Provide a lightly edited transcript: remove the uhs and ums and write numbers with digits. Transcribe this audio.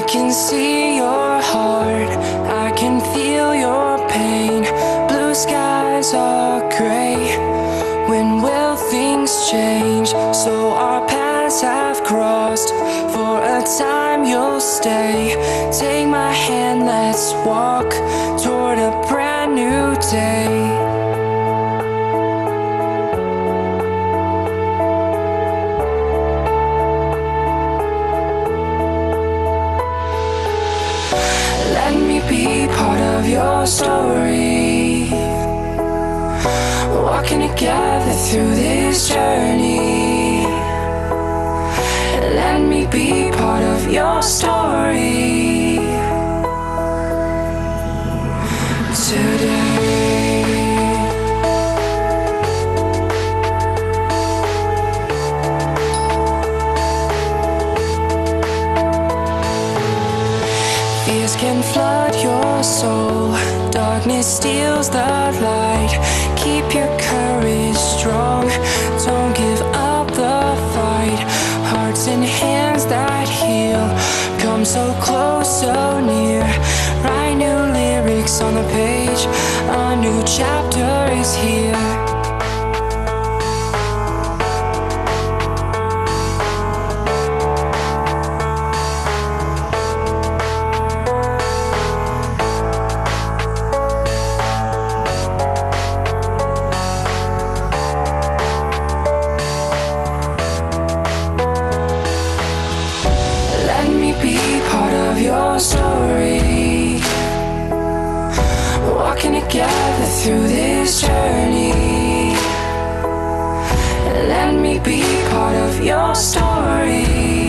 can see your heart, I can feel your pain. Blue skies are gray. When will things change? So our paths have crossed. For a time you'll stay. Take my hand, let's walk toward a brand new day. Let me be part of your story, walking together through this journey. Let me be part of your story today. Fears can flood your soul, darkness steals the light. Keep your courage strong, don't give up the fight. Hearts and hands that heal, come so close, so near. Write new lyrics on the page, a new chapter is here. Your story, walking together through this journey. Let me be part of your story.